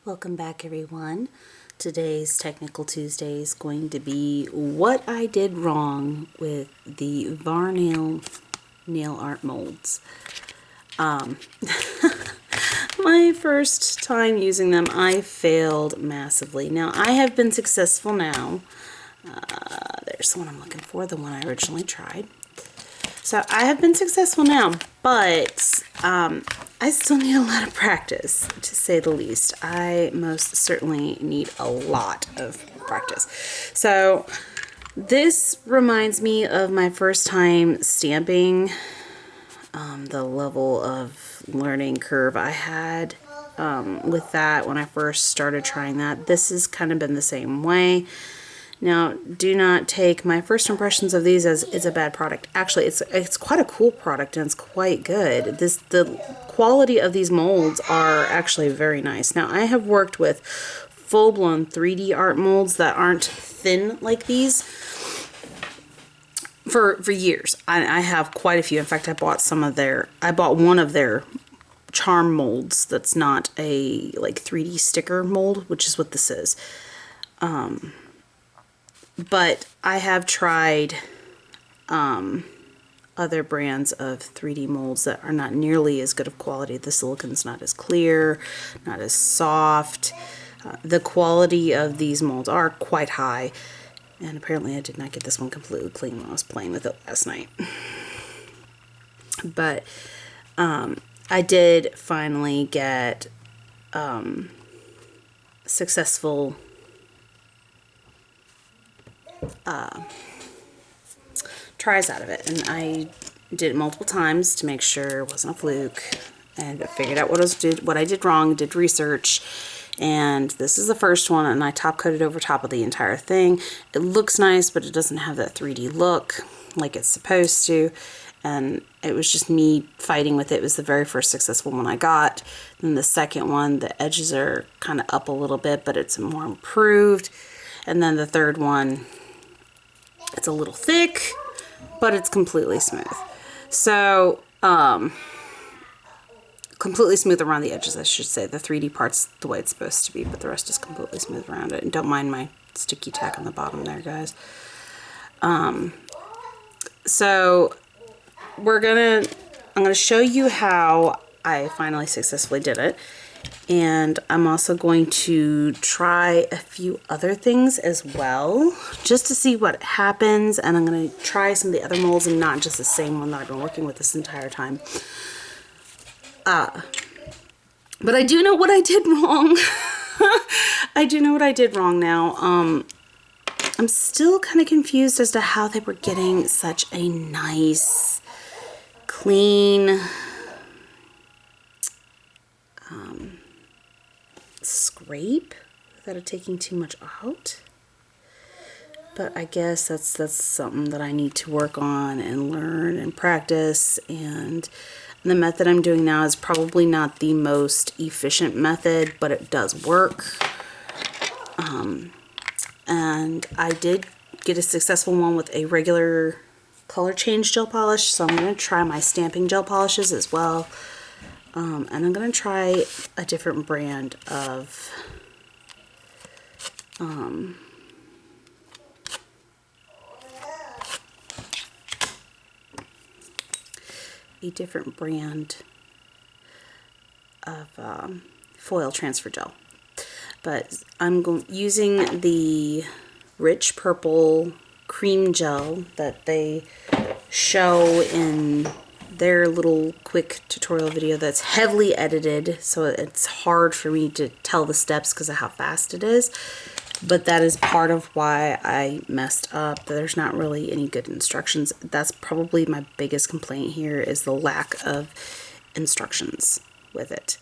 Welcome back, everyone. Today's Technical Tuesday is going to be what I did wrong with the VARNAIL nail art molds. My first time using them, I failed massively. Now, I have been successful now. There's the one I'm looking for, the one I originally tried. So I have been successful now, but I still need a lot of practice, to say the least. I most certainly need a lot of practice. So this reminds me of my first time stamping, the level of learning curve I had with that when I first started trying that. This has kind of been the same way. Now, do not take my first impressions of these as it's a bad product. Actually, it's quite a cool product and it's quite good. The quality of these molds are actually very nice. Now, I have worked with full-blown 3D art molds that aren't thin like these for years. I have quite a few. In fact, I bought one of their charm molds that's not a like 3D sticker mold, which is what this is. But I have tried other brands of 3D molds that are not nearly as good of quality. The silicon's not as clear, not as soft. The quality of these molds are quite high. And apparently I did not get this one completely clean when I was playing with it last night. But I did finally get successful tries out of it, and I did it multiple times to make sure it wasn't a fluke, and figured out what I did wrong, did research, and this is the first one, and I top coated over top of the entire thing. It looks nice, but it doesn't have that 3D look like it's supposed to, and it was just me fighting with it. It was the very first successful one I got. Then the second one, the edges are kind of up a little bit, but it's more improved. And then the third one, it's a little thick, but it's completely smooth. So, completely smooth around the edges, I should say. The 3D part's the way it's supposed to be, but the rest is completely smooth around it. And don't mind my sticky tack on the bottom there, guys. So, I'm gonna show you how I finally successfully did it. And I'm also going to try a few other things as well, just to see what happens. And I'm going to try some of the other molds and not just the same one that I've been working with this entire time. But I do know what I did wrong. I do know what I did wrong now. I'm still kind of confused as to how they were getting such a nice, clean, scrape without it taking too much out. But I guess that's something that I need to work on and learn and practice. And the method I'm doing now is probably not the most efficient method, but it does work. And I did get a successful one with a regular color change gel polish, so I'm going to try my stamping gel polishes as well. And I'm going to try a different brand of foil transfer gel. But I'm using the rich purple cream gel that they show in their little quick tutorial video that's heavily edited, so it's hard for me to tell the steps because of how fast it is. But that is part of why I messed up. There's not really any good instructions. That's probably my biggest complaint here, is the lack of instructions with it.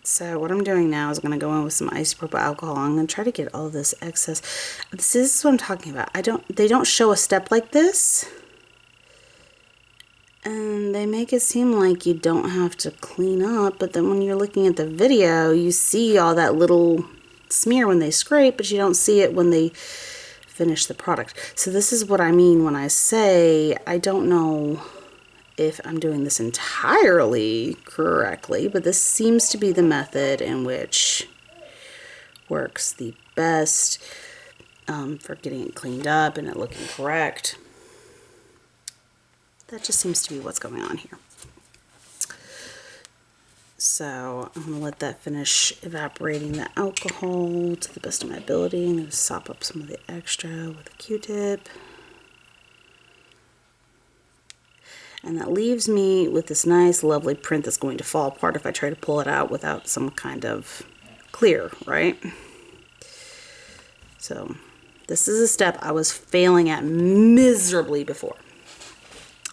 So what I'm doing now is I'm going to go in with some isopropyl alcohol. I'm going to try to get all this excess. This is what I'm talking about. They don't show a step like this. And they make it seem like you don't have to clean up, but then when you're looking at the video, you see all that little smear when they scrape, but you don't see it when they finish the product. So this is what I mean when I say I don't know if I'm doing this entirely correctly, but this seems to be the method in which works the best for getting it cleaned up and it looking correct. That just seems to be what's going on here. So I'm going to let that finish evaporating the alcohol to the best of my ability. I'm going to sop up some of the extra with a Q-tip. And that leaves me with this nice, lovely print that's going to fall apart if I try to pull it out without some kind of clear, right? So this is a step I was failing at miserably before.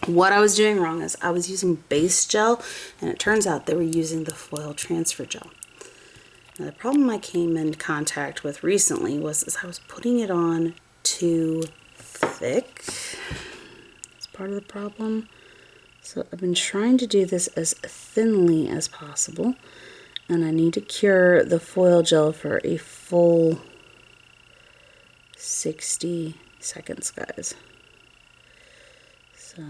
What I was doing wrong is I was using base gel, and it turns out they were using the foil transfer gel. Now the problem I came in contact with recently was I was putting it on too thick. That's part of the problem. So I've been trying to do this as thinly as possible, and I need to cure the foil gel for a full 60 seconds, guys. So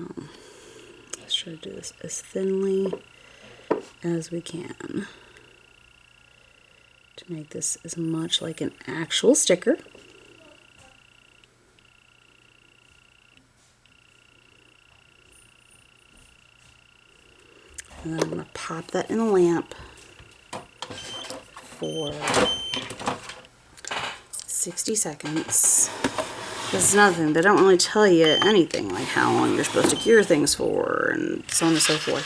let's try to do this as thinly as we can to make this as much like an actual sticker. And then I'm going to pop that in a lamp for 60 seconds. This is another thing, they don't really tell you anything, like how long you're supposed to cure things for and so on and so forth.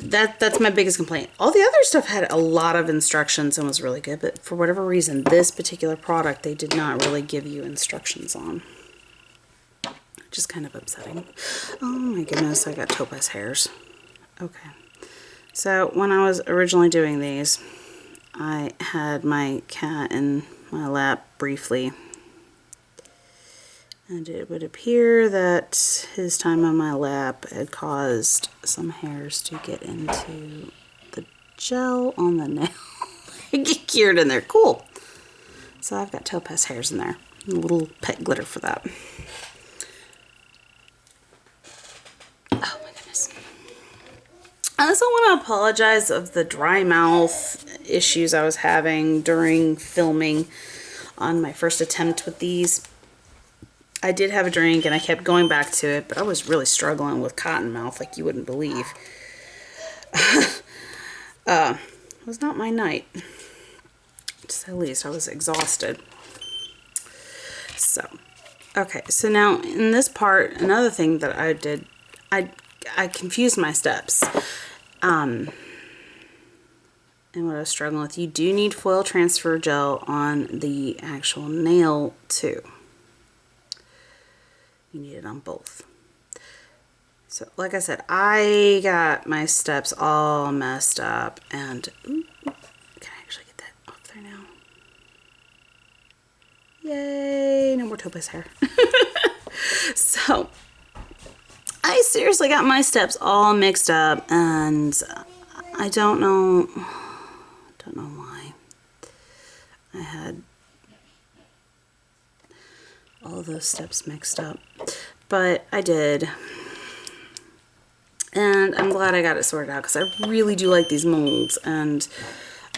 That's my biggest complaint. All the other stuff had a lot of instructions and was really good, but for whatever reason, this particular product they did not really give you instructions on. Just kind of upsetting. Oh my goodness, I got topaz hairs. Okay, so when I was originally doing these, I had my cat in my lap briefly, and it would appear that his time on my lap had caused some hairs to get into the gel on the nail. Get cured in there. Cool. So I've got topaz hairs in there. A little pet glitter for that. Oh my goodness. I also want to apologize of the dry mouth issues I was having during filming on my first attempt with these. I did have a drink and I kept going back to it, but I was really struggling with cotton mouth like you wouldn't believe. It was not my night, to say the least. I was exhausted. So, okay, so now in this part, another thing that I did, I confused my steps. And what I was struggling with, you do need foil transfer gel on the actual nail too. You need it on both. So like I said, I got my steps all messed up, and ooh, can I actually get that off there now? Yay, no more topaz hair. So I seriously got my steps all mixed up, and I don't know why. I had all those steps mixed up, but I did, and I'm glad I got it sorted out because I really do like these molds, and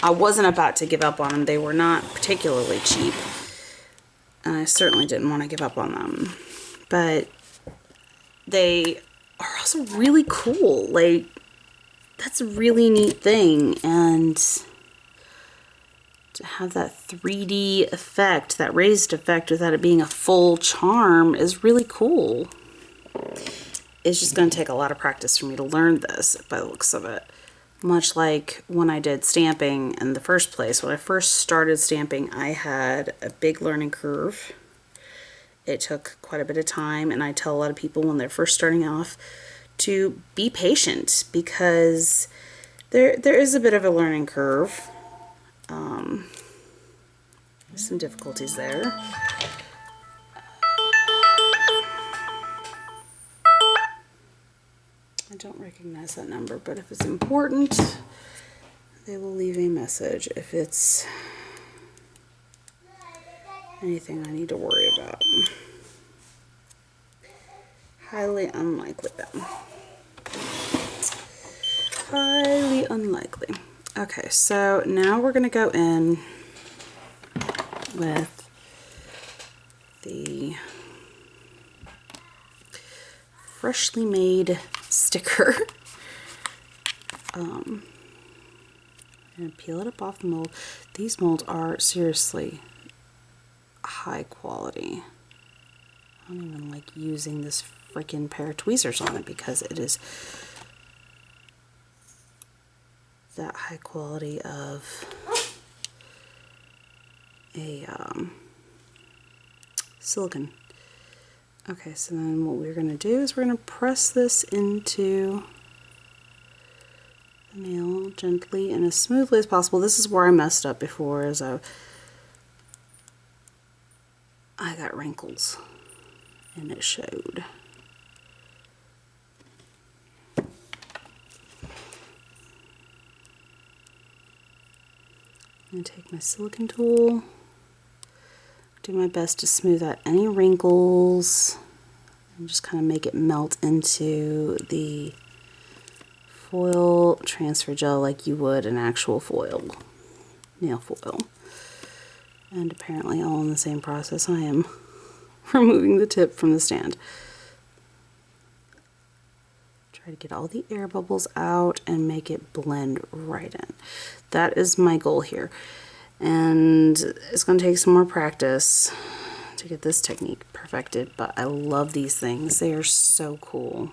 I wasn't about to give up on them. They were not particularly cheap, and I certainly didn't want to give up on them, but they are also really cool. Like, that's a really neat thing, and to have that 3D effect, that raised effect without it being a full charm is really cool. It's just going to take a lot of practice for me to learn this by the looks of it. Much like when I did stamping in the first place. When I first started stamping, I had a big learning curve. It took quite a bit of time, and I tell a lot of people when they're first starting off to be patient, because there is a bit of a learning curve. Some difficulties there. I don't recognize that number, but if it's important, they will leave a message if it's anything I need to worry about. Highly unlikely though. Highly unlikely. Okay, so now we're going to go in with the freshly made sticker. And peel it up off the mold. These molds are seriously high quality. I don't even like using this freaking pair of tweezers on it because it is that high quality of a silicone. Okay, so then what we're going to do is we're going to press this into the nail gently and as smoothly as possible. This is where I messed up before, as I got wrinkles and it showed. I'm going to take my silicone tool, do my best to smooth out any wrinkles and just kind of make it melt into the foil transfer gel like you would an actual foil, nail foil. And apparently all in the same process I am removing the tip from the stand. Try to get all the air bubbles out and make it blend right in. That is my goal here. And it's going to take some more practice to get this technique perfected, but I love these things. They are so cool.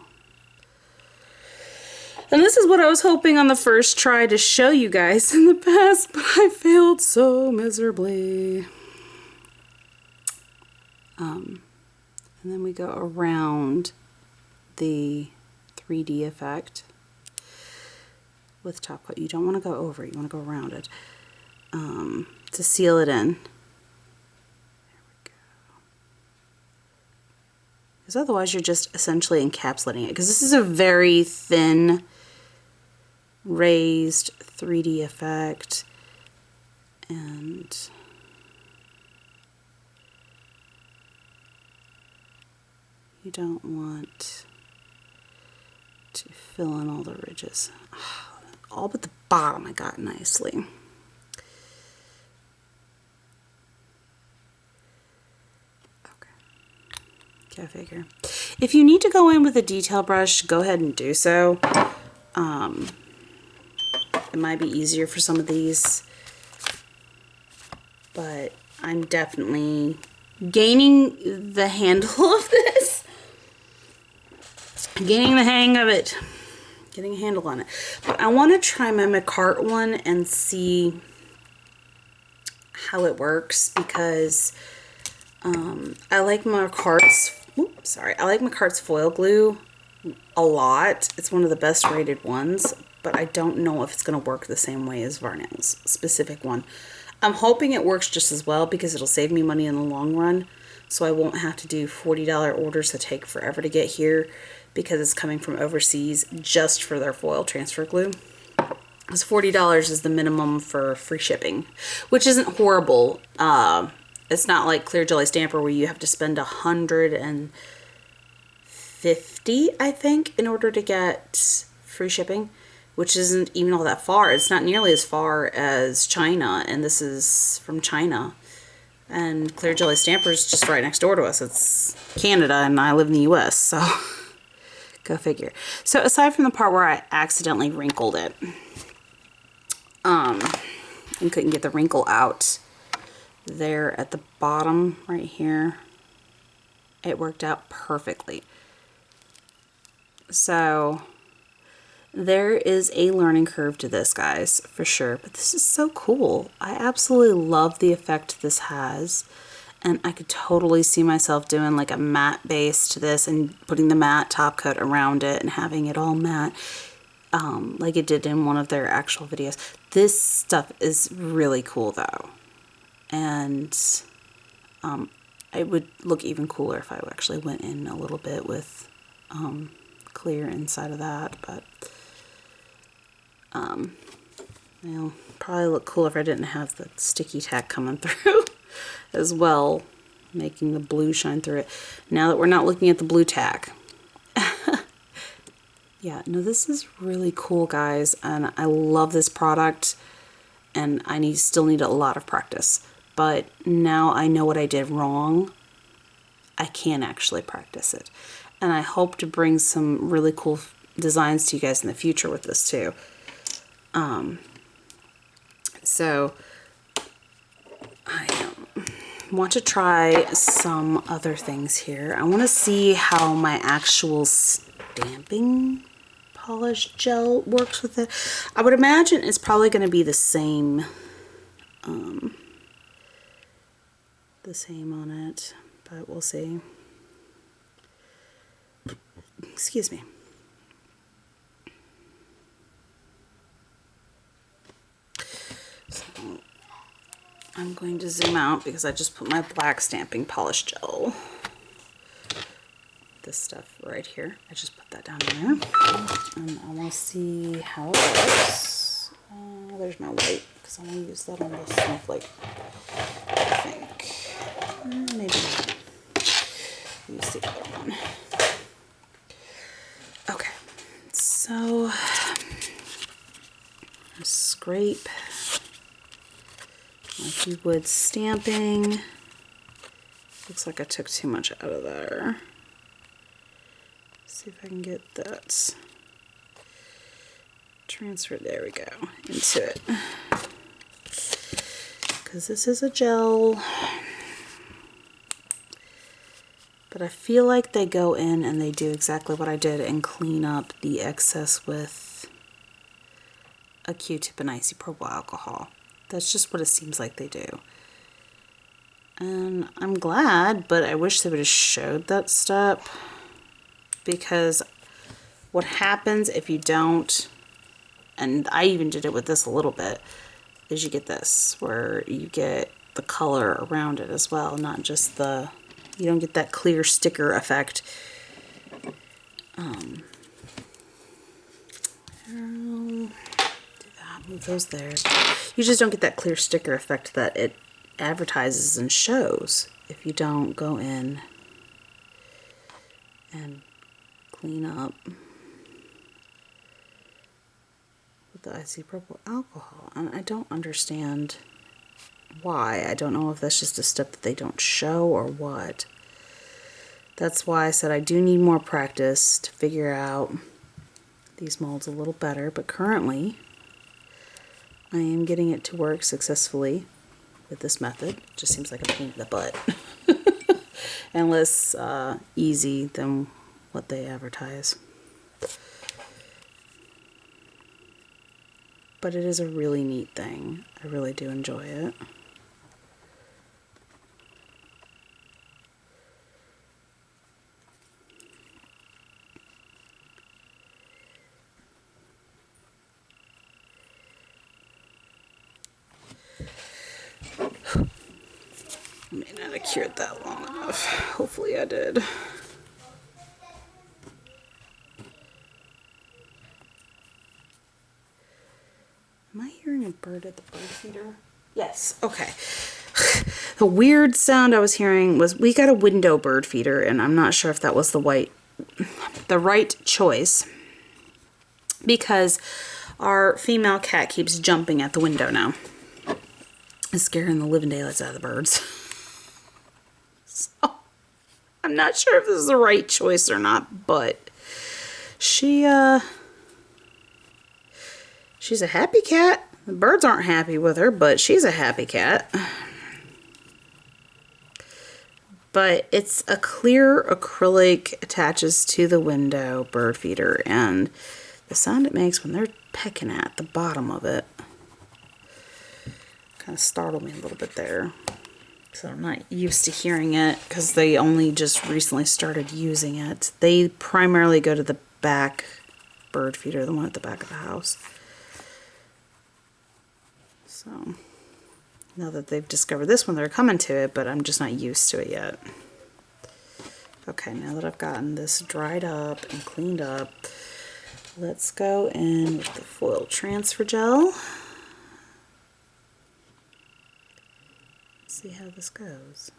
And this is what I was hoping on the first try to show you guys in the past, but I failed so miserably. And then we go around the 3D effect with top coat. You don't want to go over it, you want to go around it to seal it in. There we go. Because otherwise you're just essentially encapsulating it, because this is a very thin raised 3D effect, and you don't want to fill in all the ridges. All but the bottom I got nicely. Okay, I figure. If you need to go in with a detail brush, go ahead and do so. It might be easier for some of these, but I'm definitely gaining the handle of this. Gaining the hang of it. Getting a handle on it. But I want to try my McCart one and see how it works, because I like McCart's, I like McCart's foil glue a lot. It's one of the best rated ones, but I don't know if it's going to work the same way as VARNAIL's specific one. I'm hoping it works just as well, because it'll save me money in the long run, so I won't have to do $40 orders that take forever to get here, because it's coming from overseas just for their foil transfer glue. Because $40 is the minimum for free shipping, which isn't horrible. It's not like Clear Jelly Stamper where you have to spend $150, I think, in order to get free shipping, which isn't even all that far. It's not nearly as far as China, and this is from China. And Clear Jelly Stamper is just right next door to us. It's Canada, and I live in the US, so go figure. So aside from the part where I accidentally wrinkled it, and couldn't get the wrinkle out there at the bottom right here, it worked out perfectly. So there is a learning curve to this, guys, for sure, but this is so cool. I absolutely love the effect this has, and I could totally see myself doing like a matte base to this and putting the matte top coat around it and having it all matte, like it did in one of their actual videos. This stuff is really cool though, and it would look even cooler if I actually went in a little bit with clear inside of that, but it'll probably look cooler if I didn't have the sticky tack coming through as well, making the blue shine through it. Now that we're not looking at the blue tack. Yeah, no, this is really cool, guys, and I love this product, and I still need a lot of practice, but now I know what I did wrong. I can actually practice it. And I hope to bring some really cool designs to you guys in the future with this too. So I want to try some other things here. I want to see how my actual stamping polish gel works with it. I would imagine it's probably going to be the same on it, but we'll see. Excuse me. So I'm going to zoom out because I just put my black stamping polish gel, this stuff right here, I just put that down in there, and I want to see how it works. There's my white, because I want to use that on the snowflake, I think. Maybe not. Use the other one. Okay, so scrape like you would stamping. Looks like I took too much out of there. See if I can get that transferred, there we go, into it. Because this is a gel. But I feel like they go in and they do exactly what I did and clean up the excess with a Q-tip and isopropyl alcohol. That's just what it seems like they do. And I'm glad, but I wish they would have showed that step, because what happens if you don't, and I even did it with this a little bit, is you get this, where you get the color around it as well, not just the, you don't get that clear sticker effect. Move those there. You just don't get that clear sticker effect that it advertises and shows if you don't go in and clean up with the isopropyl alcohol. And I don't understand why. I don't know if that's just a step that they don't show or what. That's why I said I do need more practice to figure out these molds a little better, but currently I am getting it to work successfully with this method. It just seems like a pain in the butt and less easy than what they advertise. But it is a really neat thing. I really do enjoy it. I may not have cured that long enough. Hopefully I did. Am I hearing a bird at the bird feeder? Yes, okay. The weird sound I was hearing was, we got a window bird feeder, and I'm not sure if that was the right choice, because our female cat keeps jumping at the window now. It's scaring the living daylights out of the birds. So, I'm not sure if this is the right choice or not, but she's a happy cat. The birds aren't happy with her, but she's a happy cat. But it's a clear acrylic, attaches to the window bird feeder, and the sound it makes when they're pecking at the bottom of it kind of startled me a little bit there. So I'm not used to hearing it because they only just recently started using it. They primarily go to the back bird feeder, the one at the back of the house. So now that they've discovered this one, they're coming to it, but I'm just not used to it yet. Okay, now that I've gotten this dried up and cleaned up, let's go in with the foil transfer gel. See how this goes.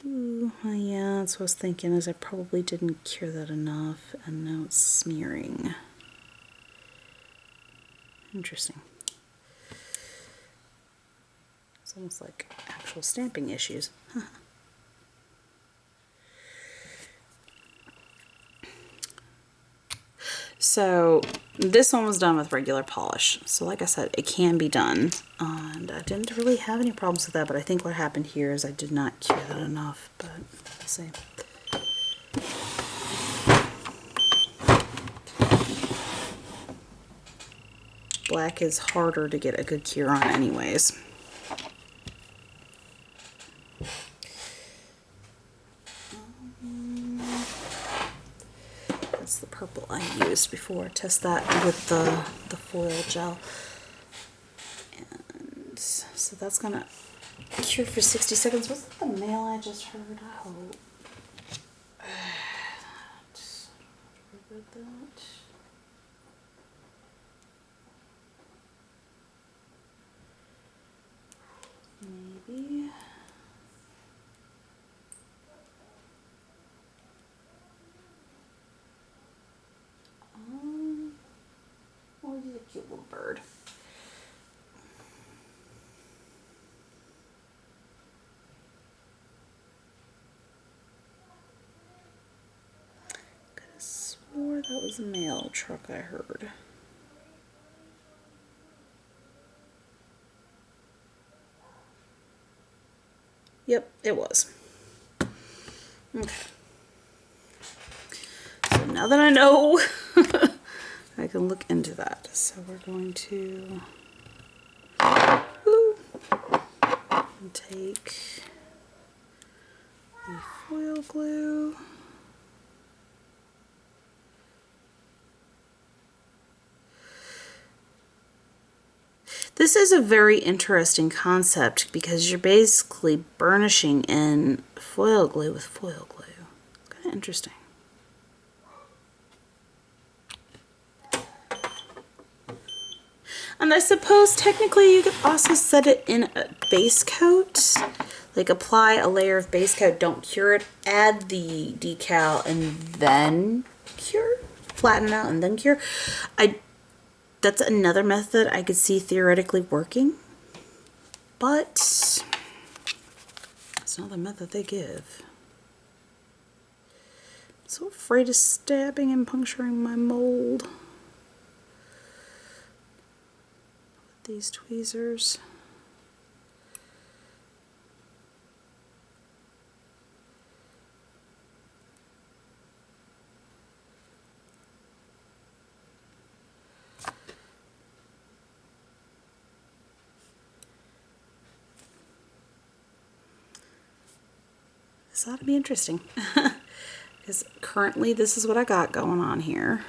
Ooh, well, yeah, that's what I was thinking, is I probably didn't cure that enough, and now it's smearing. Interesting. It's almost like actual stamping issues. So this one was done with regular polish. So like I said, it can be done. And I didn't really have any problems with that, but I think what happened here is I did not cure that enough, but we'll see. Black is harder to get a good cure on anyways. That's the purple I used before. Test that with the foil gel. And so that's gonna cure for 60 seconds. Was that the mail I just heard? I hope. Read that. Maybe. Oh, he's a cute little bird. Could have swore that was a mail truck I heard. Yep, it was. Okay. So now that I know, I can look into that. So we're going to take the foil glue. This is a very interesting concept because you're basically burnishing in foil glue with foil glue. It's kind of interesting. And I suppose technically you could also set it in a base coat. Like apply a layer of base coat, don't cure it, add the decal and then cure. Flatten it out and then cure. That's another method I could see theoretically working, but it's not the method they give. I'm so afraid of stabbing and puncturing my mold with these tweezers. This ought to be interesting because currently this is what I got going on here.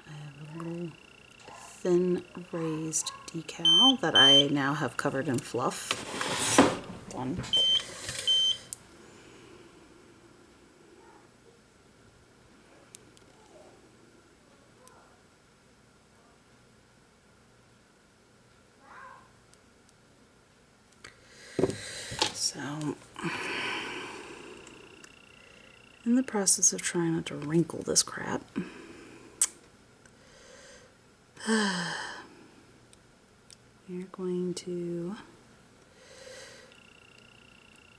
I have a little thin raised decal that I now have covered in fluff. That's one. So, in the process of trying not to wrinkle this crap, we're going to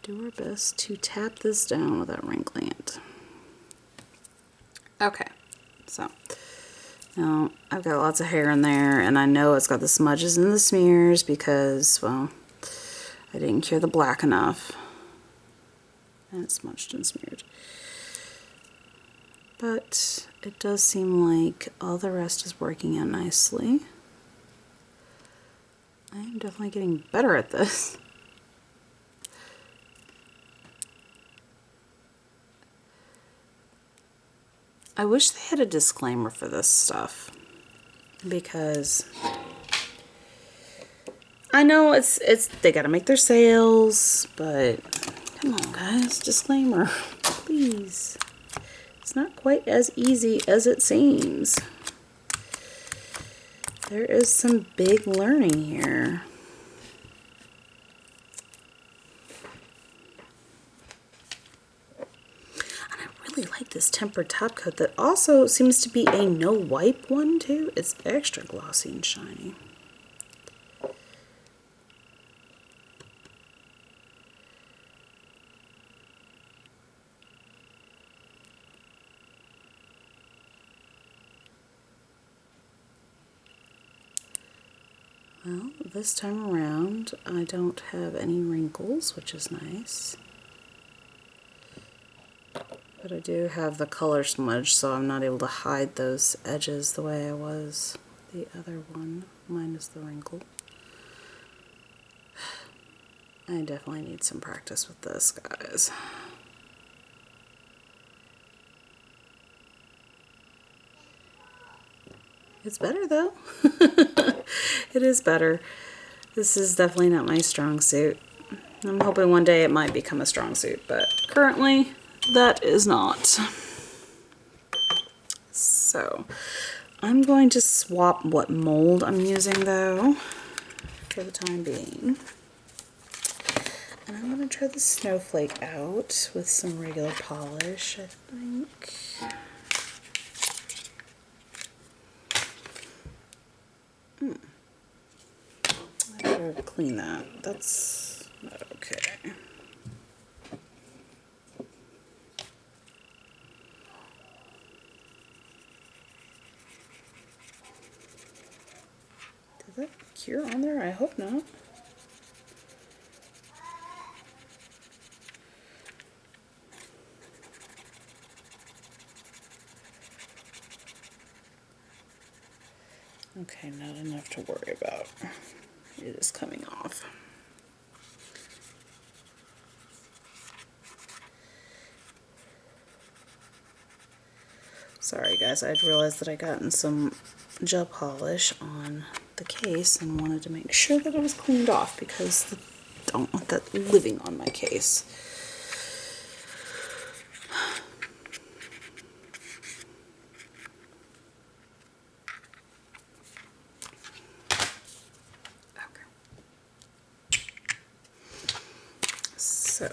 do our best to tap this down without wrinkling it. Okay, so now I've got lots of hair in there, and I know it's got the smudges and the smears because, well, I didn't cure the black enough, and it's smudged and smeared. But it does seem like all the rest is working out nicely. I am definitely getting better at this. I wish they had a disclaimer for this stuff, because I know it's they gotta make their sales, but come on guys, disclaimer, please. It's not quite as easy as it seems. There is some big learning here. And I really like this tempered top coat that also seems to be a no wipe one too. It's extra glossy and shiny. Well, this time around I don't have any wrinkles, which is nice. But I do have the color smudge, so I'm not able to hide those edges the way I was the other one, minus the wrinkle. I definitely need some practice with this, guys. It's better though. It is better. This is definitely not my strong suit. I'm hoping one day it might become a strong suit, but currently that is not. So I'm going to swap what mold I'm using though for the time being. And I'm going to try the snowflake out with some regular polish, I think. I better clean that. That's not okay. Did that cure on there? I hope not. Okay, not enough to worry about. It is coming off. Sorry guys, I'd realized that I gotten some gel polish on the case and wanted to make sure that it was cleaned off because I don't want that living on my case. So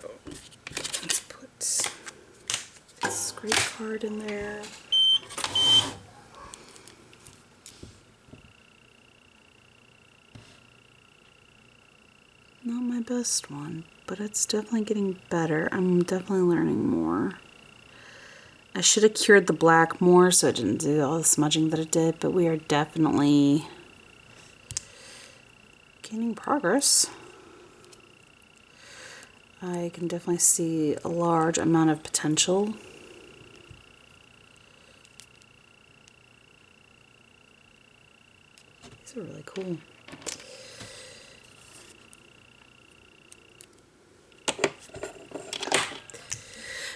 let's put this scrape card in there. Not my best one, but it's definitely getting better. I'm definitely learning more. I should have cured the black more so it didn't do all the smudging that it did, but we are definitely gaining progress. I can definitely see a large amount of potential. These are really cool.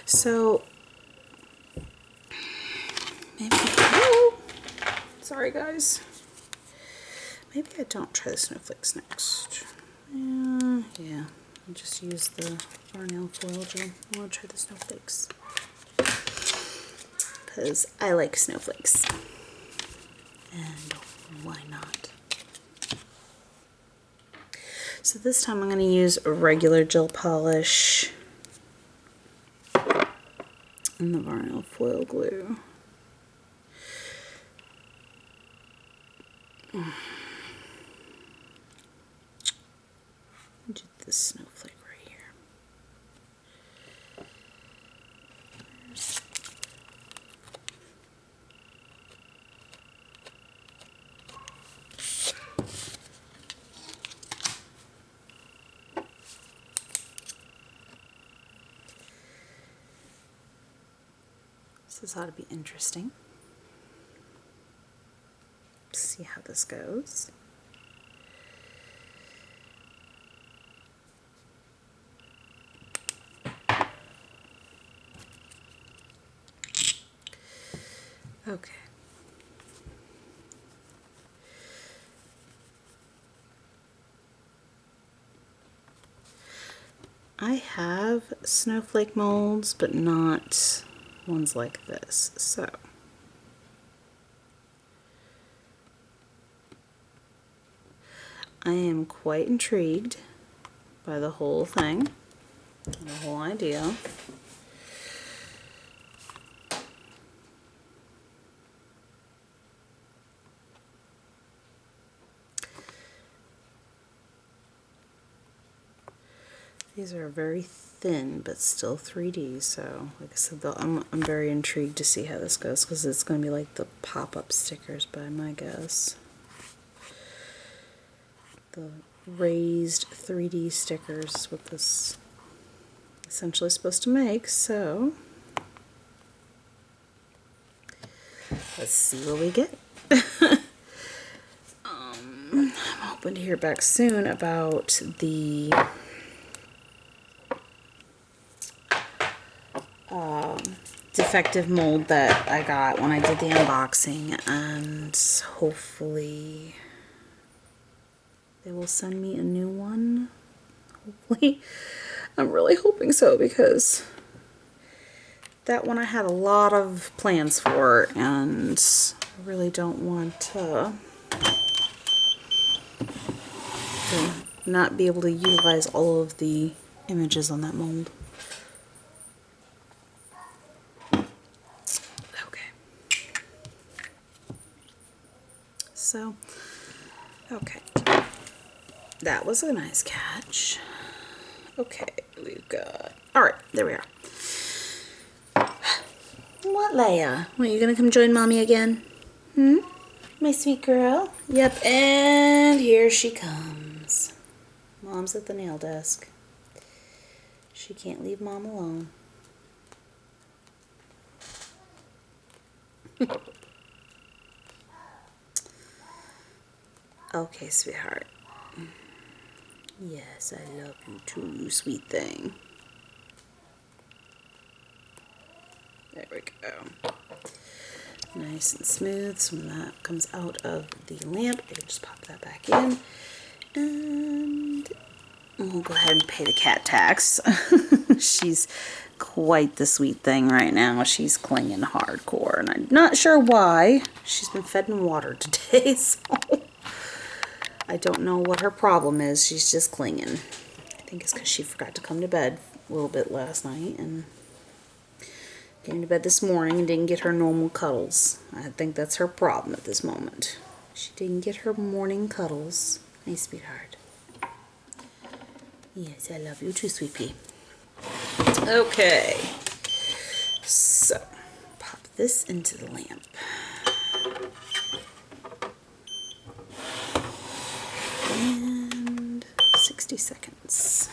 So maybe, oh, sorry guys. Maybe I don't try the snowflakes next. Yeah, I'll just use the VARNAIL foil gel. I want to try the snowflakes because I like snowflakes, and why not? So this time I'm going to use a regular gel polish and the VARNAIL foil glue. Do this snowflake right here. This ought to be interesting. See how this goes. Okay. I have snowflake molds, but not ones like this. So I am quite intrigued by the whole thing, the whole idea. These are very thin, but still 3D, so like I said, I'm very intrigued to see how this goes, because it's going to be like the pop-up stickers by my guess. The raised 3D stickers is what this is essentially supposed to make, so let's see what we get. I'm hoping to hear back soon about the defective mold that I got when I did the unboxing, and hopefully they will send me a new one. Hopefully. I'm really hoping so, because that one I had a lot of plans for, and I really don't want to not be able to utilize all of the images on that mold. Okay. So, okay. That was a nice catch. Okay, we've got... Alright, there we are. What, Leia? What, you gonna come join Mommy again? Hmm? My sweet girl? Yep, and here she comes. Mom's at the nail desk. She can't leave Mom alone. Okay, sweetheart. Yes, I love you too, you sweet thing. There we go. Nice and smooth. So when that comes out of the lamp, I can just pop that back in. And we'll go ahead and pay the cat tax. She's quite the sweet thing right now. She's clinging hardcore, and I'm not sure why. She's been fed and watered today, so I don't know what her problem is. She's just clinging. I think it's because she forgot to come to bed a little bit last night, and came to bed this morning and didn't get her normal cuddles. I think that's her problem at this moment. She didn't get her morning cuddles. Hey, sweetheart. Yes, I love you too, sweet pea. Okay. So, pop this into the lamp. And 60 seconds.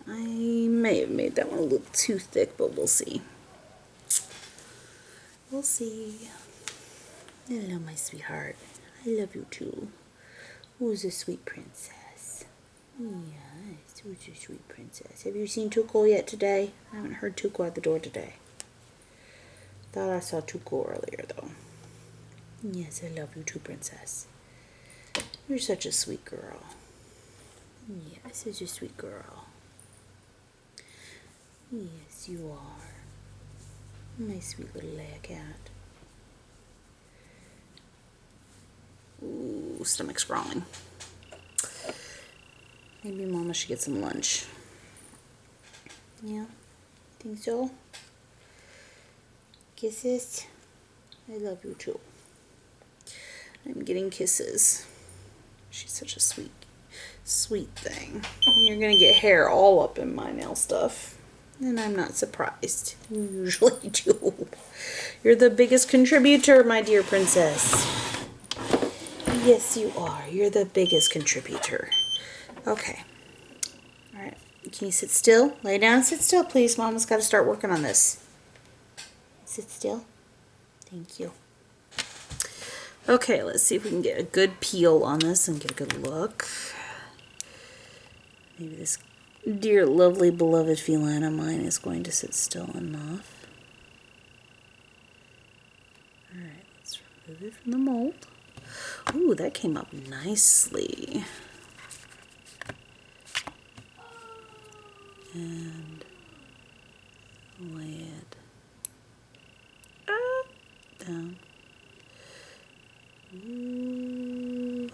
I may have made that one a little too thick, but we'll see. We'll see. Hello, my sweetheart. I love you too. Who's a sweet princess? Yes, who's your sweet princess? Have you seen Tuco yet today? I haven't heard Tuco at the door today. Thought I saw Tuco earlier, though. Yes, I love you too, princess. You're such a sweet girl. Yes, you're a sweet girl. Yes, you are. My sweet little Leia cat. Ooh, stomach's growling. Maybe Mama should get some lunch. Yeah, think so? Kisses? I love you too. I'm getting kisses. She's such a sweet, sweet thing. You're gonna get hair all up in my nail stuff. And I'm not surprised. You usually do. You're the biggest contributor, my dear princess. Yes, you are. You're the biggest contributor. Okay. Alright. Can you sit still? Lay down and sit still, please. Mama's got to start working on this. Sit still. Thank you. Okay, let's see if we can get a good peel on this and get a good look. Maybe this dear, lovely, beloved feline of mine is going to sit still enough. Alright, let's remove it from the mold. Ooh, that came up nicely. And lay it down. Ooh.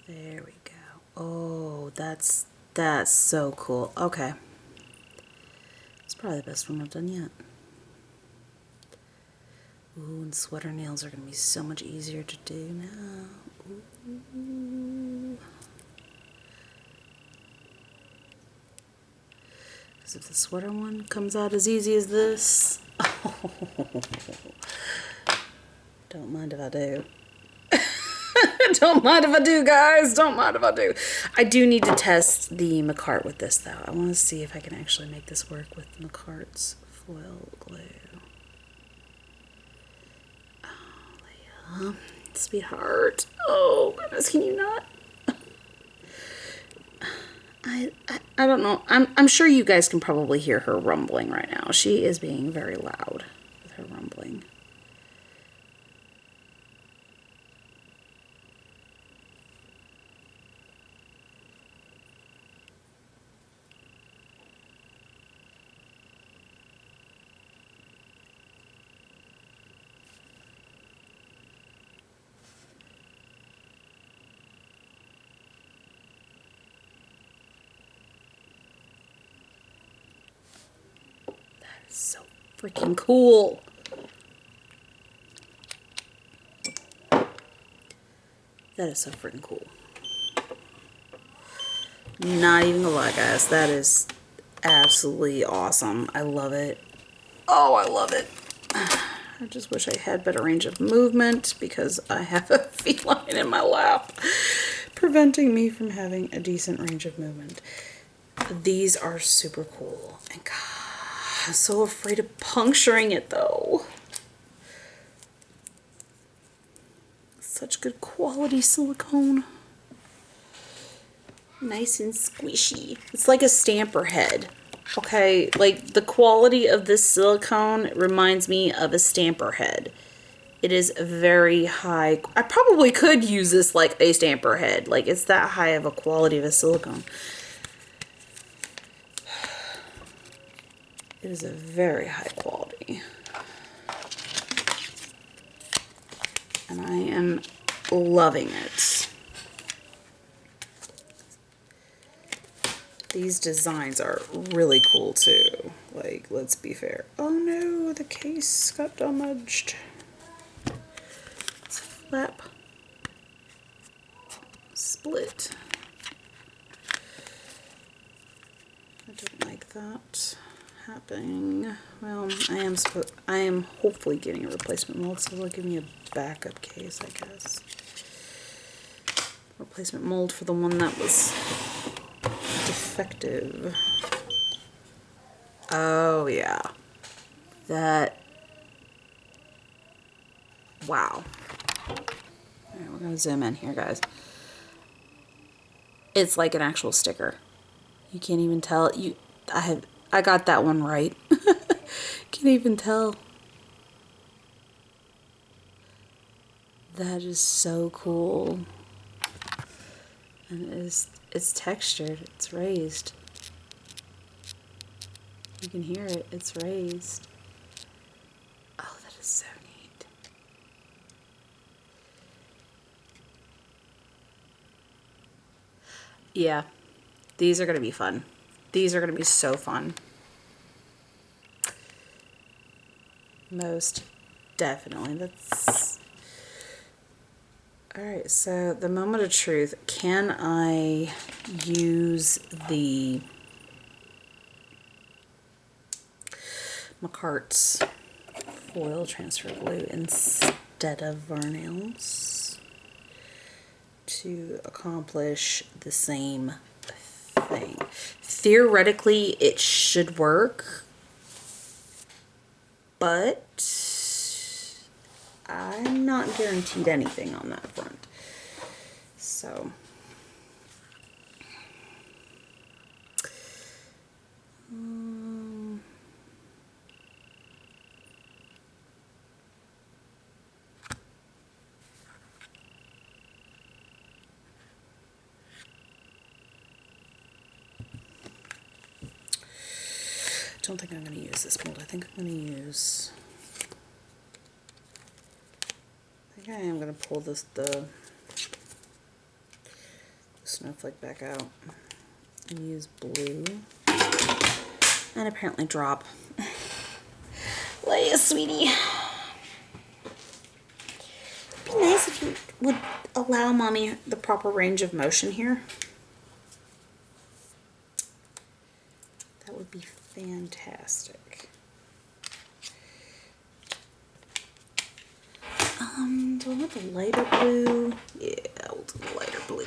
There we go. Oh, that's That's so cool. Okay. It's probably the best one I've done yet. Ooh, and sweater nails are going to be so much easier to do now. Ooh. Because if the sweater one comes out as easy as this, don't mind if I do. Don't mind if I do, guys. Don't mind if I do. I do need to test the Macart with this, though. I want to see if I can actually make this work with Macart's foil glue. Oh, Leah. Sweetheart. Oh, goodness, can you not? I don't know. I'm sure you guys can probably hear her rumbling right now. She is being very loud with her rumbling. So freaking cool. That is so freaking cool. Not even gonna lie, guys. That is absolutely awesome. I love it. Oh, I love it. I just wish I had better range of movement because I have a feline in my lap preventing me from having a decent range of movement. These are super cool. And God, I'm so afraid of puncturing it though. Such good quality silicone. Nice and squishy. It's like a stamper head. Okay, like the quality of this silicone reminds me of a stamper head. It is very high. I probably could use this like a stamper head. Like it's that high of a quality of a silicone. It is a very high quality. And I am loving it. These designs are really cool too. Like, let's be fair. Oh no, the case got damaged. Let's flap. Split. I don't like that happening. Well, I am hopefully getting a replacement mold, so they'll give me a backup case, I guess. Replacement mold for the one that was defective. Oh yeah. That. Wow. Alright, we're gonna zoom in here, guys. It's like an actual sticker. You can't even tell. I got that one right. Can't even tell. That is so cool. And it's textured. It's raised. You can hear it. It's raised. Oh, that is so neat. Yeah. These are going to be fun. These are going to be so fun. Most definitely. That's... Alright, so the moment of truth. Can I use the Macart's foil transfer glue instead of VARNAILs to accomplish the same thing? Theoretically, it should work, but I'm not guaranteed anything on that front. So, I don't think I'm going to use this mold. I think I'm going to use... I think I am going to pull the snowflake back out use blue. And apparently drop. Leia, sweetie. It'd be nice if you would allow Mommy the proper range of motion here. That would be fantastic. Do I want the lighter blue? Yeah, we'll do the lighter blue.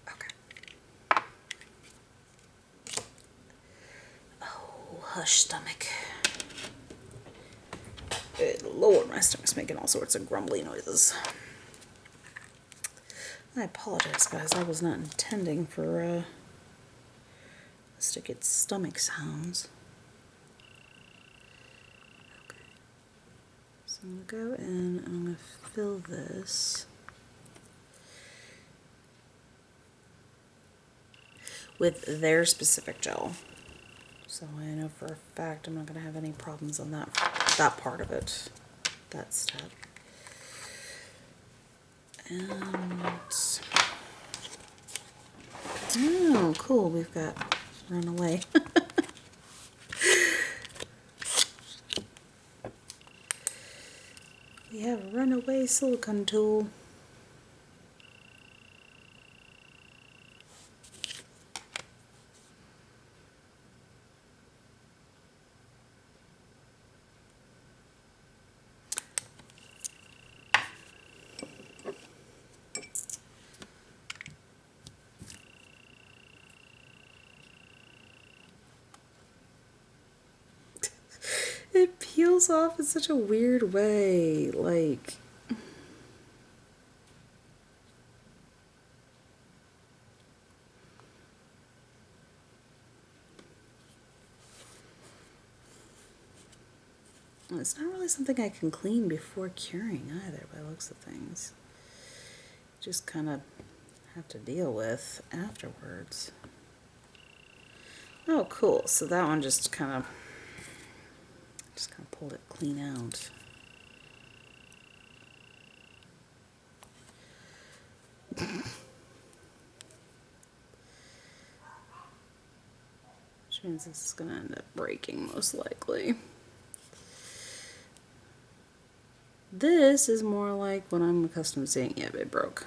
Okay. Oh, hush, stomach. Good Lord, my stomach's making all sorts of grumbly noises. I apologize, guys. I was not intending for us to get stomach sounds. Okay. So I'm going to go in and I'm going to fill this with their specific gel. So I know for a fact I'm not going to have any problems on that part of it, that step. And oh, cool, we've got Runaway. We have a Runaway silicone tool. It peels off in such a weird way, like... It's not really something I can clean before curing either, by the looks of things. Just kind of have to deal with afterwards. Oh, cool. So that one just kind of pulled it clean out. Which means this is going to end up breaking most likely. This is more like what I'm accustomed to seeing. Yep, it broke.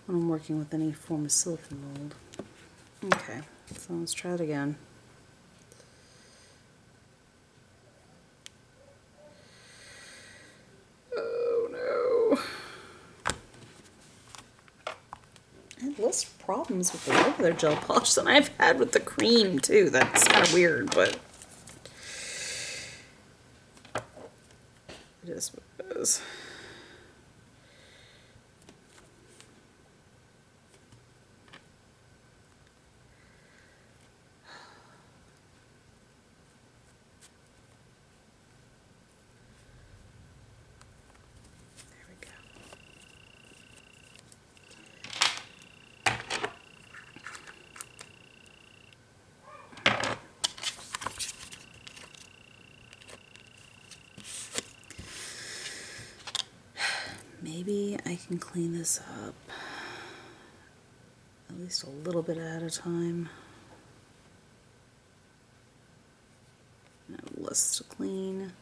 When I'm working with any form of silicone mold. Okay, so let's try it again. Oh no. I had less problems with the regular gel polish than I've had with the cream too. That's kind of weird, but it is what it is. Maybe I can clean this up at least a little bit at a time. No less to clean.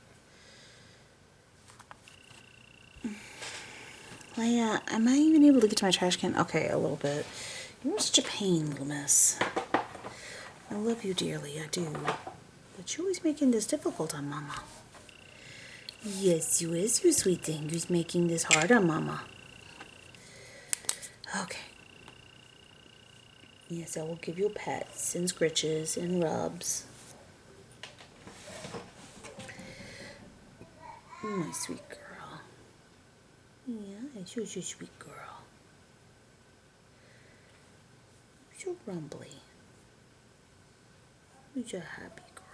Leia, am I even able to get to my trash can? Okay, a little bit. You're such a pain, little miss. I love you dearly, I do. But you're always making this difficult on Mama. Yes, you is, you sweet thing. You're making this hard on Mama. Okay. Yes, I will give you pets and scritches and rubs. My sweet girl. Yeah, you're a sweet girl. You're rumbly. You're a happy girl.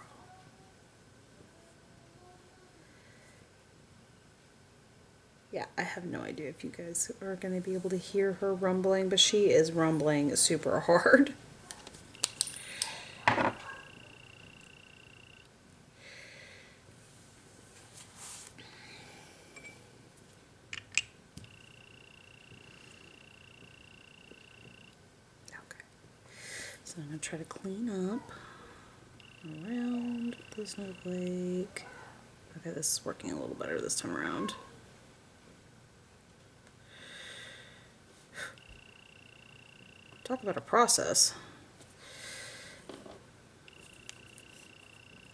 Yeah, I have no idea if you guys are going to be able to hear her rumbling, but she is rumbling super hard. So I'm going to try to clean up around the snowflake. Okay, this is working a little better this time around. Talk about a process.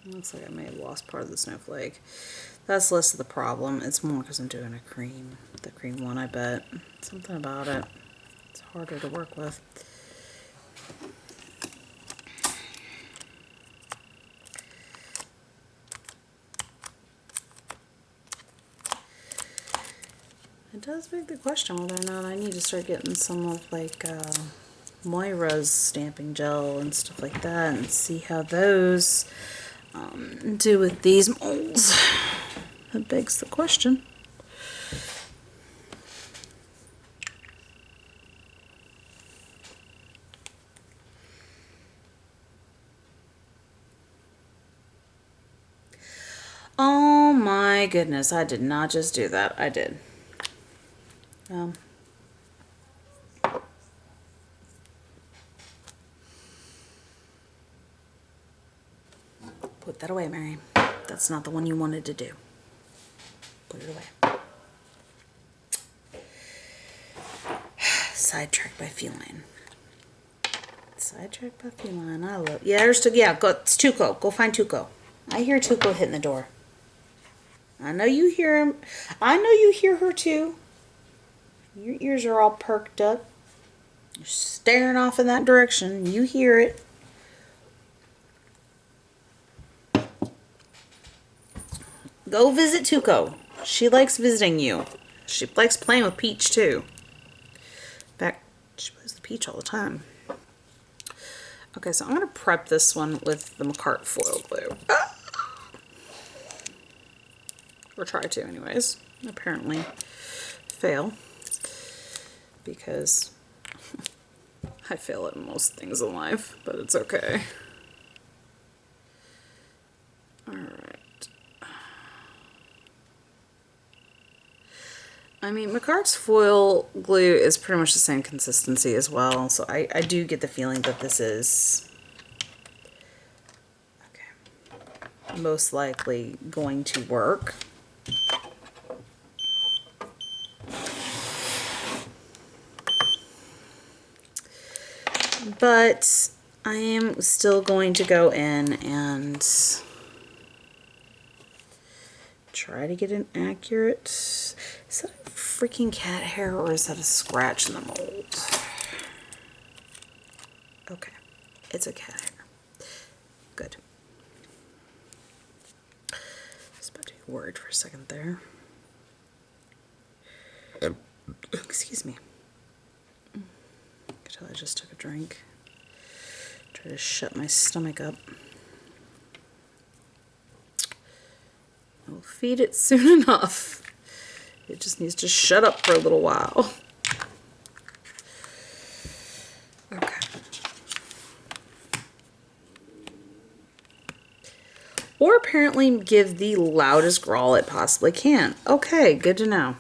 Looks like I may have lost part of the snowflake. That's less of the problem. It's more because I'm doing a cream. The cream one, I bet. Something about it. It's harder to work with. It does beg the question whether or not I need to start getting some of like Moira's stamping gel and stuff like that and see how those do with these molds. That begs the question. Oh my goodness, I did not just do that. I did. Put that away, Mary. That's not the one you wanted to do. Put it away. Sidetracked by feline. Sidetracked by feline. I love. Yeah, there's go. It's Tuco. Go find Tuco. I hear Tuco hitting the door. I know you hear him. I know you hear her too. Your ears are all perked up. You're staring off in that direction. You hear it. Go visit Tuco. She likes visiting you. She likes playing with Peach too. In fact, she plays with Peach all the time. Okay, so I'm going to prep this one with the McCart foil glue. Or try to anyways. Apparently fail. Because I fail at most things in life, but it's okay. Alright. I mean, McCart's foil glue is pretty much the same consistency as well, so I do get the feeling that this is most likely going to work. But I am still going to go in and try to get an accurate... Is that a freaking cat hair or is that a scratch in the mold? Okay, it's a cat hair. Good. I was about to be worried for a second there. Excuse me. I could tell I just took a drink. Try to shut my stomach up. I'll feed it soon enough. It just needs to shut up for a little while. Okay. Or apparently give the loudest growl it possibly can. Okay, good to know.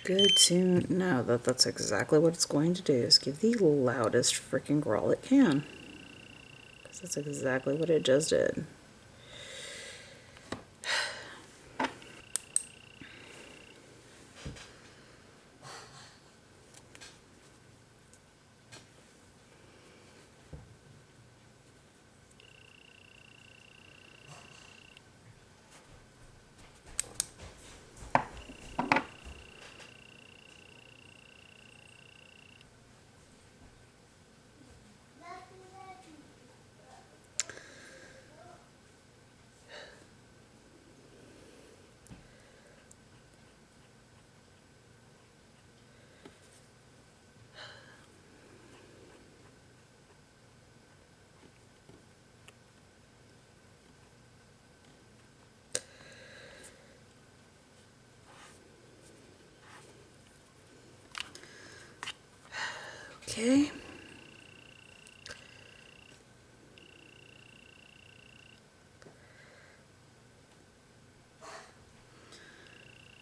Good to know that that's exactly what it's going to do, is give the loudest freaking growl it can. Because that's exactly what it just did. Okay.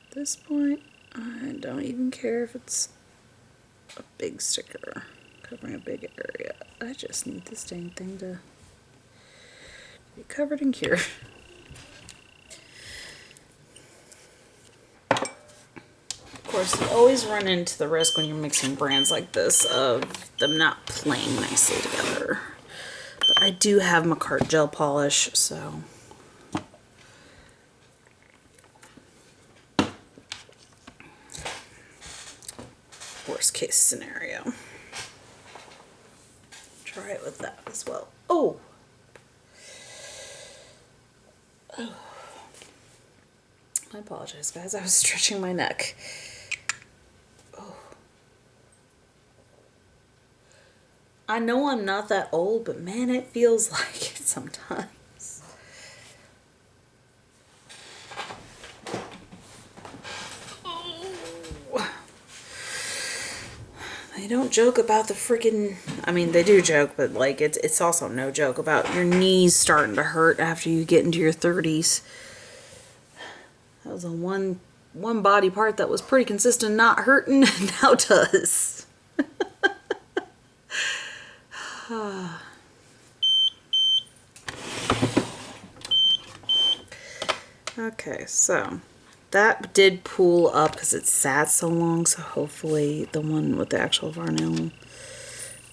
At this point, I don't even care if it's a big sticker covering a big area. I just need this dang thing to be covered in cure. Of course, you always run into the risk when you're mixing brands like this of them not playing nicely together. But I do have McCart gel polish, so worst case scenario. Try it with that as well. Oh! Oh. I apologize, guys. I was stretching my neck. Oh. I know I'm not that old, but man, it feels like it sometimes. Oh. They don't joke about the freaking, I mean, they do joke, but like it's also no joke about your knees starting to hurt after you get into your 30s. That was a one body part that was pretty consistent not hurting, and now does. Okay, so that did pool up because it sat so long, so hopefully the one with the actual VARNAIL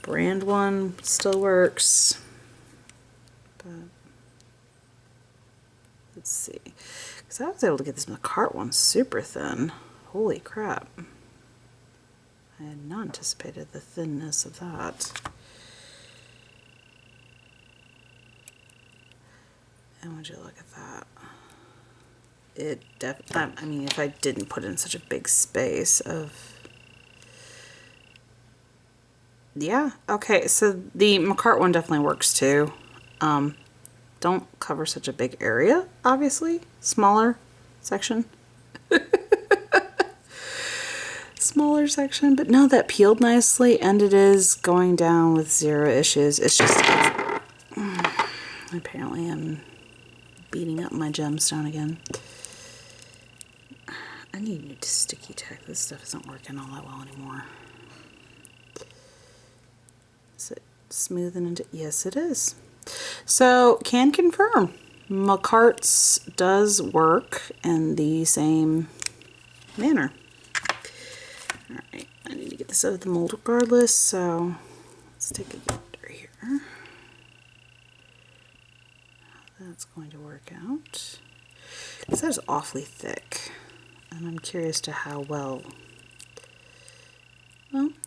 brand one still works. But let's see. Because I was able to get this McCart one super thin. Holy crap. I had not anticipated the thinness of that. And would you look at that? It definitely, I mean, if I didn't put in such a big space of, yeah, okay, so the McCart one definitely works too. Don't cover such a big area, obviously. Smaller section. Smaller section, but no, that peeled nicely, and it is going down with zero issues. It's just, apparently I'm beating up my gemstone again. I need new sticky tack. This stuff isn't working all that well anymore. Is it smoothing into? Yes, it is. So, can confirm. McCart's does work in the same manner. Alright, I need to get this out of the mold regardless, so let's take a gander here. That's going to work out. This is awfully thick. And I'm curious to how well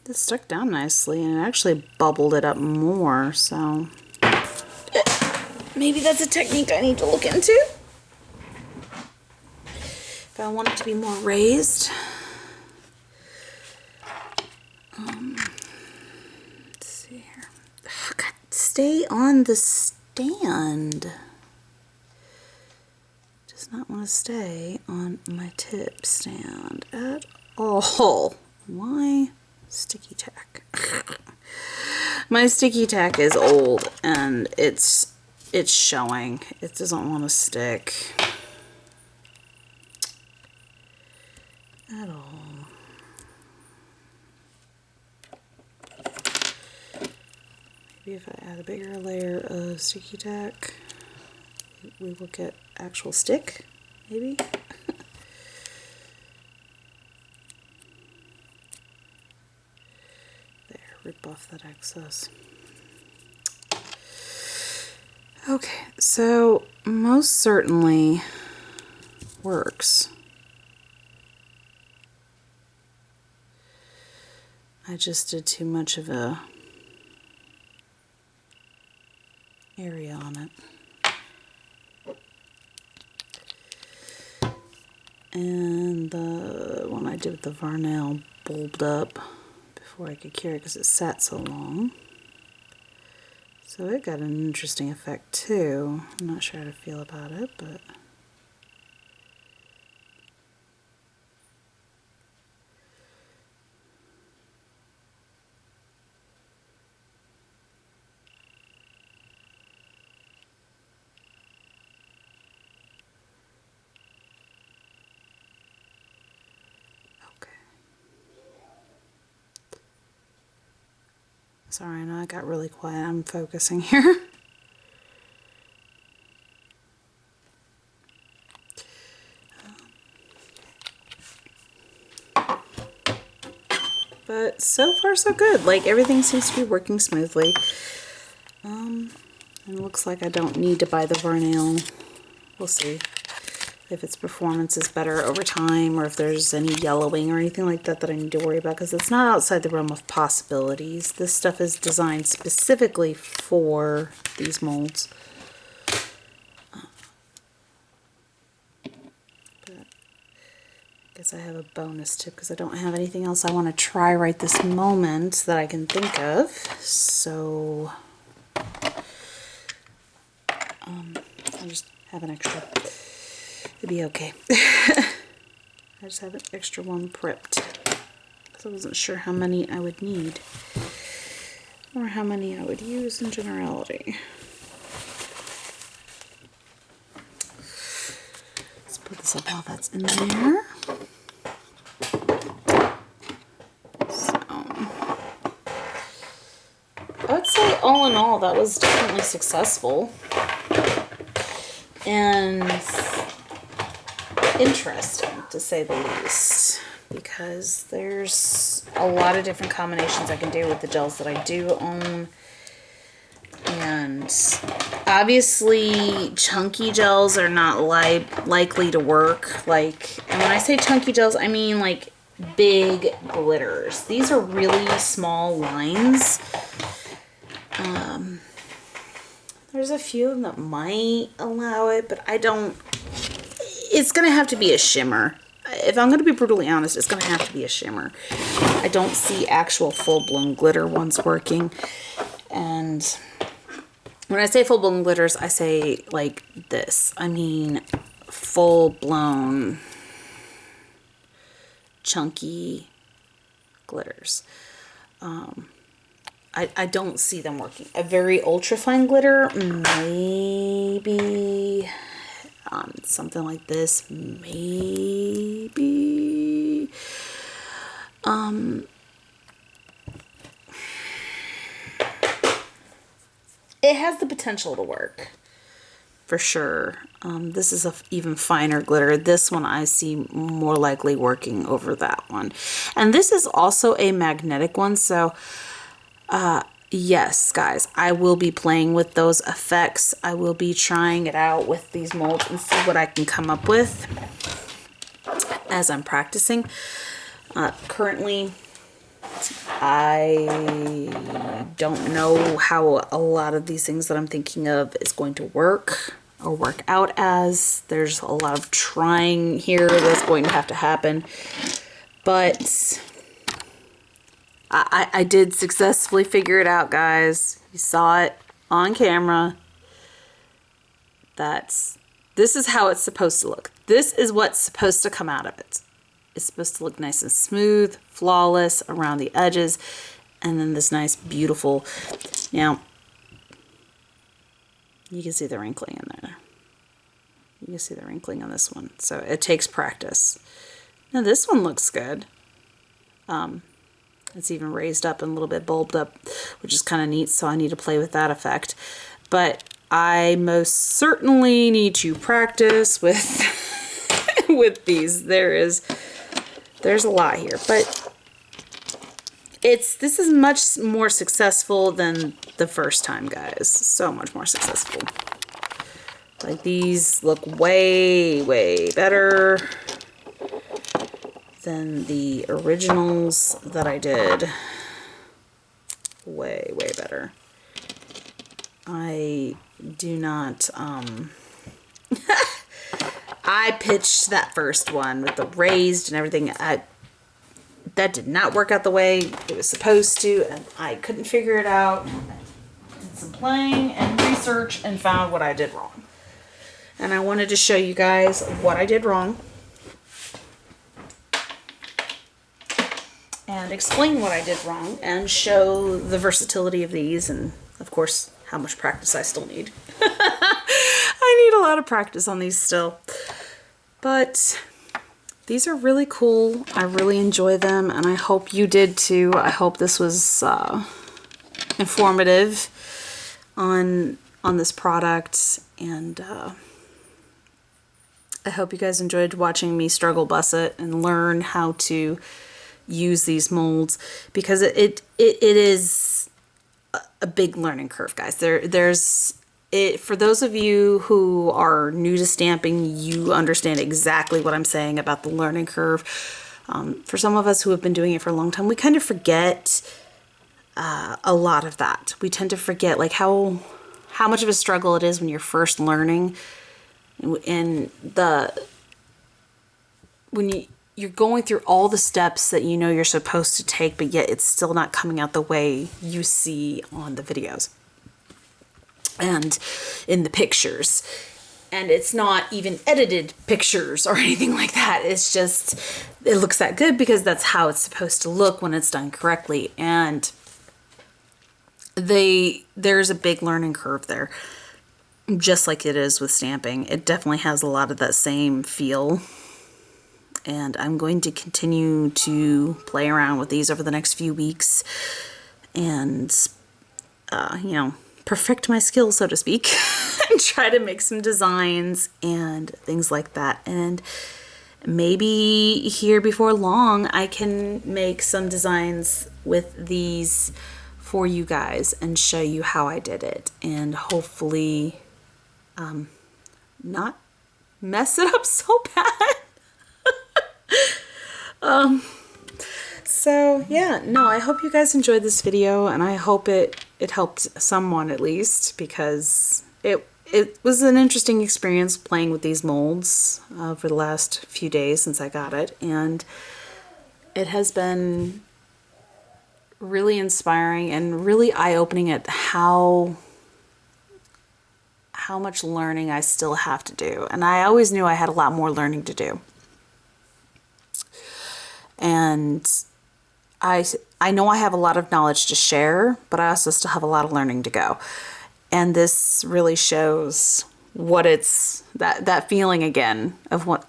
this stuck down nicely, and it actually bubbled it up more, so maybe that's a technique I need to look into if I want it to be more raised. Let's see here. Oh, God, stay on the stand. Does not want to stay on my tip stand at all. Why sticky tack? My sticky tack is old and it's showing. It doesn't want to stick at all. Maybe if I add a bigger layer of sticky tack, we will get actual stick, maybe. There, rip off that excess. Okay, so most certainly works. I just did too much of a area on it. And the one I did with the VARNAIL bulbed up before I could cure it because it sat so long. So it got an interesting effect too. I'm not sure how to feel about it, but Sorry, I know I got really quiet. I'm focusing here. But so far so good. Like, everything seems to be working smoothly. And it looks like I don't need to buy the VARNAIL. We'll see if its performance is better over time, or if there's any yellowing or anything like that that I need to worry about, because it's not outside the realm of possibilities. This stuff is designed specifically for these molds. But I guess I have a bonus tip because I don't have anything else I want to try right this moment that I can think of. So I just have an extra. It'd be okay. I just have an extra one prepped because I wasn't sure how many I would need or how many I would use in generality. Let's put this up while that's in there. So I would say all in all that was definitely successful and interesting, to say the least, because there's a lot of different combinations I can do with the gels that I do own. And obviously chunky gels are not likely to work. Like, and when I say chunky gels, I mean like big glitters. These are really small lines. There's a few of them that might allow it, but I don't. It's going to have to be a shimmer. If I'm going to be brutally honest, it's going to have to be a shimmer. I don't see actual full-blown glitter ones working. And when I say full-blown glitters, I say like this. I mean full-blown chunky glitters. I don't see them working. A very ultra-fine glitter, maybe. Something like this, maybe. It has the potential to work, for sure. This is a even finer glitter. This one I see more likely working over that one. And this is also a magnetic one, so yes, guys, I will be playing with those effects. I will be trying it out with these molds and see what I can come up with as I'm practicing. Currently, I don't know how a lot of these things that I'm thinking of is going to work or work out as. There's a lot of trying here that's going to have to happen. But I did successfully figure it out, guys. You saw it on camera. This is how it's supposed to look. This is what's supposed to come out of it. It's supposed to look nice and smooth, flawless around the edges, and then this nice, beautiful. Now, you can see the wrinkling in there. You can see the wrinkling on this one. So it takes practice. Now this one looks good. It's even raised up and a little bit bulbed up, which is kind of neat, so I need to play with that effect. But I most certainly need to practice with with these. There's a lot here, but this is much more successful than the first time, guys. So much more successful. Like, these look way, way better than the originals that I did. Way, way better. I do not, I pitched that first one with the raised and everything. That did not work out the way it was supposed to, and I couldn't figure it out. I did some playing and research and found what I did wrong. And I wanted to show you guys what I did wrong and explain what I did wrong and show the versatility of these, and of course how much practice I still need. I need a lot of practice on these still, but these are really cool. I really enjoy them, and I hope you did too. I hope this was informative on this product, and I hope you guys enjoyed watching me struggle bus it and learn how to use these molds, because it is a big learning curve, guys. For those of you who are new to stamping, you understand exactly what I'm saying about the learning curve. For some of us who have been doing it for a long time, we kind of forget a lot of that. We tend to forget like how much of a struggle it is when you're first learning, and when you're going through all the steps that you know you're supposed to take, but yet it's still not coming out the way you see on the videos and in the pictures. And it's not even edited pictures or anything like that. It's just, it looks that good because that's how it's supposed to look when it's done correctly. And there's a big learning curve there, just like it is with stamping. It definitely has a lot of that same feel. And I'm going to continue to play around with these over the next few weeks and, you know, perfect my skills, so to speak, and try to make some designs and things like that. And maybe here before long, I can make some designs with these for you guys and show you how I did it, and hopefully not mess it up so bad. So yeah, no, I hope you guys enjoyed this video, and I hope it helped someone at least, because it was an interesting experience playing with these molds for the last few days since I got it, and it has been really inspiring and really eye-opening at how much learning I still have to do. And I always knew I had a lot more learning to do. And I know I have a lot of knowledge to share, but I also still have a lot of learning to go. And this really shows what it's, that feeling again of what,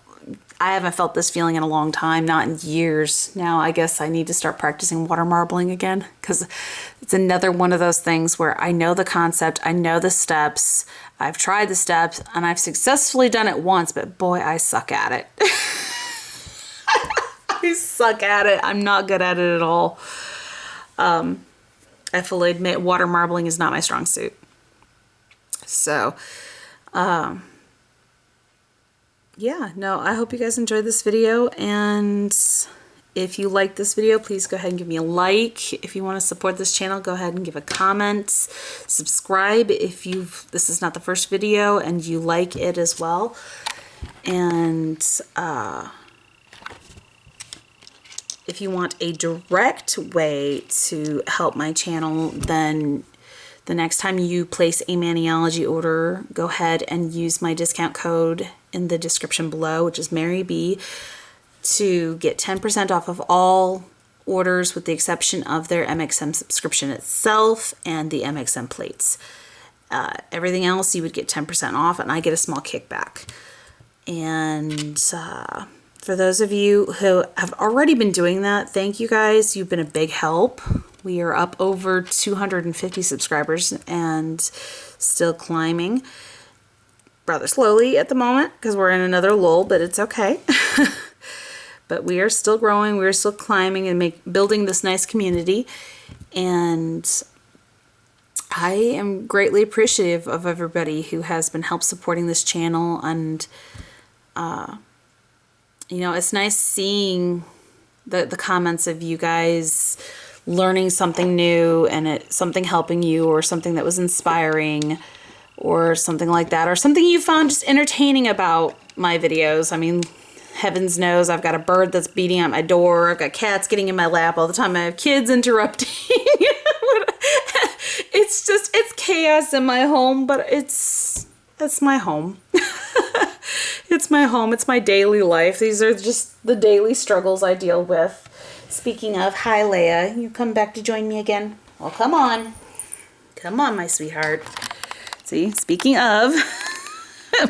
I haven't felt this feeling in a long time, not in years. Now I guess I need to start practicing water marbling again, because it's another one of those things where I know the concept, I know the steps, I've tried the steps, and I've successfully done it once, but boy, I suck at it. I suck at it. I'm not good at it at all. I fully admit water marbling is not my strong suit. So, yeah, no, I hope you guys enjoyed this video, and if you like this video, please go ahead and give me a like. If you want to support this channel, go ahead and give a comment. Subscribe if this is not the first video and you like it as well. And if you want a direct way to help my channel, then the next time you place a Maniology order, go ahead and use my discount code in the description below, which is Mary B, to get 10% off of all orders with the exception of their MXM subscription itself and the MXM plates. Everything else you would get 10% off, and I get a small kickback. And for those of you who have already been doing that, thank you guys. You've been a big help. We are up over 250 subscribers and still climbing rather slowly at the moment because we're in another lull, but it's okay. But we are still growing. We're still climbing and building this nice community. And I am greatly appreciative of everybody who has been help supporting this channel. And you know, it's nice seeing the comments of you guys learning something new and something helping you, or something that was inspiring, or something like that, or something you found just entertaining about my videos. I mean, heavens knows I've got a bird that's beating at my door. I've got cats getting in my lap all the time. I have kids interrupting. It's chaos in my home, but it's my home. It's my home. It's my daily life. These are just the daily struggles I deal with. Speaking of, hi Leia, you come back to join me again? Well, come on. Come on, my sweetheart. See, speaking of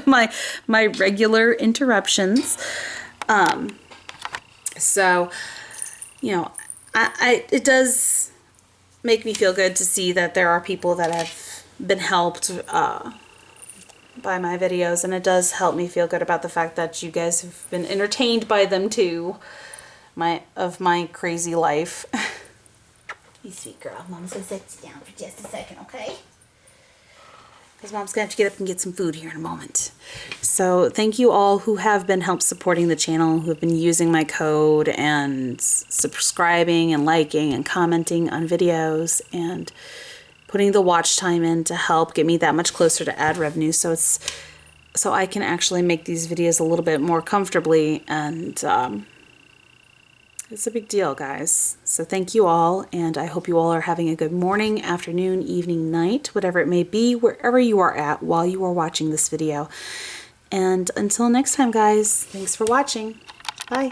my regular interruptions. So, you know, it does make me feel good to see that there are people that have been helped by my videos, and it does help me feel good about the fact that you guys have been entertained by them too, of my crazy life. You sweet girl. Mom's gonna sit you down for just a second, okay? Because Mom's gonna have to get up and get some food here in a moment. So thank you all who have been help supporting the channel, who have been using my code and subscribing and liking and commenting on videos and putting the watch time in to help get me that much closer to ad revenue, so I can actually make these videos a little bit more comfortably, and it's a big deal, guys. So thank you all, and I hope you all are having a good morning, afternoon, evening, night, whatever it may be, wherever you are at while you are watching this video. And until next time, guys, thanks for watching. Bye.